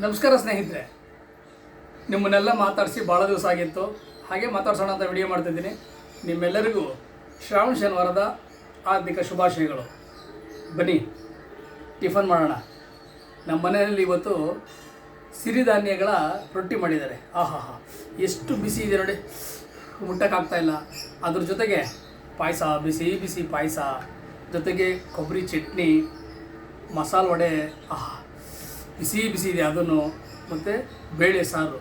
ನಮಸ್ಕಾರ ಸ್ನೇಹಿತರೆ, ನಿಮ್ಮನ್ನೆಲ್ಲ ಮಾತಾಡಿಸಿ ಭಾಳ ದಿವಸ ಆಗಿತ್ತು. ಹಾಗೆ ಮಾತಾಡ್ಸೋಣ ಅಂತ ವಿಡಿಯೋ ಮಾಡ್ತಿದ್ದೀನಿ. ನಿಮ್ಮೆಲ್ಲರಿಗೂ ಶ್ರಾವಣ ಶನಿವಾರದ ಹಾರ್ದಿಕ ಶುಭಾಶಯಗಳು. ಬನ್ನಿ ಟಿಫನ್ ಮಾಡೋಣ. ನಮ್ಮ ಮನೆಯಲ್ಲಿ ಇವತ್ತು ಸಿರಿಧಾನ್ಯಗಳ ರೊಟ್ಟಿ ಮಾಡಿದ್ದಾರೆ. ಆಹಾ, ಎಷ್ಟು ಬಿಸಿ ಇದೆ ನೋಡಿ, ಮುಟ್ಟಕ್ಕಾಗ್ತಾಯಿಲ್ಲ. ಅದ್ರ ಜೊತೆಗೆ ಪಾಯಸ, ಬಿಸಿ ಬಿಸಿ ಪಾಯಸ, ಜೊತೆಗೆ ಕೊಬ್ಬರಿ ಚಟ್ನಿ, ಮಸಾಲೆ ವಡೆ, ಆಹಾ ಬಿಸಿ ಬಿಸಿ ಇದೆ ಅದನ್ನು, ಮತ್ತು ಬೇಳೆ ಸಾರು.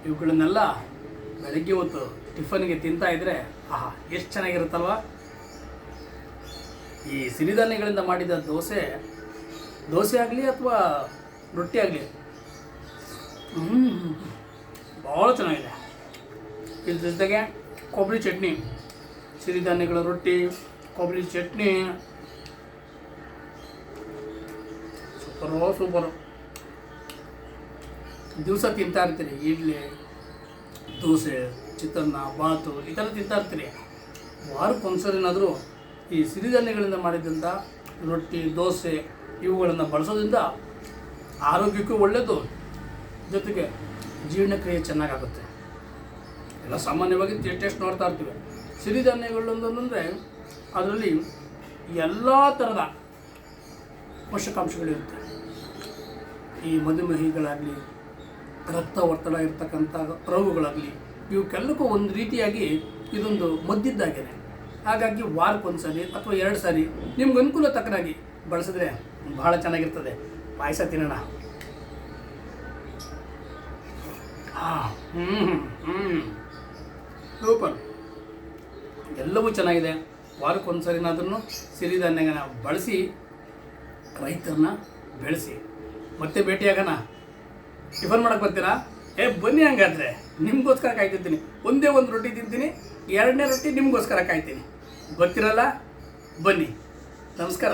ಇವುಗಳನ್ನೆಲ್ಲ ಬೆಳಗ್ಗೆ ಹೊತ್ತು ಟಿಫನ್ಗೆ ತಿಂತಾಯಿದ್ರೆ ಆಹಾ ಎಷ್ಟು ಚೆನ್ನಾಗಿರುತ್ತಲ್ವ. ಈ ಸಿರಿಧಾನ್ಯಗಳಿಂದ ಮಾಡಿದ ದೋಸೆ ಆಗಲಿ ಅಥವಾ ರೊಟ್ಟಿ ಆಗಲಿ ಭಾಳ ಚೆನ್ನಾಗಿದೆ. ಇದ್ರ ಜೊತೆಗೆ ಕೊಬ್ಬರಿ ಚಟ್ನಿ, ಸಿರಿಧಾನ್ಯಗಳ ರೊಟ್ಟಿ, ಕೊಬ್ಬರಿ ಚಟ್ನಿ, ಸೂಪರು. ದಿವಸ ತಿಂತಾ ಇರ್ತೀರಿ ಇಡ್ಲಿ, ದೋಸೆ, ಚಿತ್ರಾನ್ನ, ಬಾತು ಈ ಥರ ತಿಂತಾ ಇರ್ತೀರಿ. ವಾರಕ್ಕೊಂದ್ಸರಿನಾದರೂ ಈ ಸಿರಿಧಾನ್ಯಗಳಿಂದ ಮಾಡಿದಂಥ ರೊಟ್ಟಿ, ದೋಸೆ ಇವುಗಳನ್ನು ಬಳಸೋದ್ರಿಂದ ಆರೋಗ್ಯಕ್ಕೂ ಒಳ್ಳೆಯದು, ಜೊತೆಗೆ ಜೀರ್ಣಕ್ರಿಯೆ ಚೆನ್ನಾಗಾಗುತ್ತೆ. ಎಲ್ಲ ಸಾಮಾನ್ಯವಾಗಿ ಟೇಸ್ಟ್ ನೋಡ್ತಾ ಇರ್ತೀವಿ. ಸಿರಿಧಾನ್ಯಗಳೊಂದಂದರೆ ಅದರಲ್ಲಿ ಎಲ್ಲ ಥರದ ಪೋಷಕಾಂಶಗಳಿರುತ್ತೆ. ಈ ಮಧುಮೇಹಿಗಳಾಗಲಿ, ರಕ್ತ ಒತ್ತಡ ಇರ್ತಕ್ಕಂಥ ರೋಗಗಳಾಗಲಿ, ಇವಕ್ಕೆಲ್ಲಕ್ಕೂ ಒಂದು ರೀತಿಯಾಗಿ ಇದೊಂದು ಮದ್ದಿದ್ದಾಗೇನೆ. ಹಾಗಾಗಿ ವಾರಕ್ಕೊಂದ್ಸರಿ ಅಥವಾ 2 ಸಾರಿ ನಿಮ್ಗೆ ಅನುಕೂಲ ತಕ್ಕನಾಗಿ ಬಳಸಿದ್ರೆ ಭಾಳ ಚೆನ್ನಾಗಿರ್ತದೆ. ಪಾಯಸ ತಿನ್ನೋಣ. ಸೂಪರ್, ಎಲ್ಲವೂ ಚೆನ್ನಾಗಿದೆ. ವಾರಕ್ಕೊಂದ್ಸರಿನಾದ್ರೂ ಸಿರಿಧಾನ್ಯಗಳನ್ನ ಬಳಸಿ ರೈತರನ್ನ ಬೆಳೆಸಿ. ಮತ್ತೆ ಭೇಟಿಯಾಗೋಣ. ಟಿಫನ್ ಮಾಡೋಕ್ಕೆ ಬರ್ತೀರಾ? ಬನ್ನಿ. ಹಂಗಾದ್ರೆ ನಿಮಗೋಸ್ಕರ ಕಾಯ್ತಿರ್ತೀನಿ. ಒಂದೇ ಒಂದು ರೊಟ್ಟಿ ತಿಂತೀನಿ, 2ನೇ ರೊಟ್ಟಿ ನಿಮಗೋಸ್ಕರ ಕಾಯ್ತೀನಿ. ಬರ್ತೀರಲ್ಲ? ಬನ್ನಿ. ನಮಸ್ಕಾರ.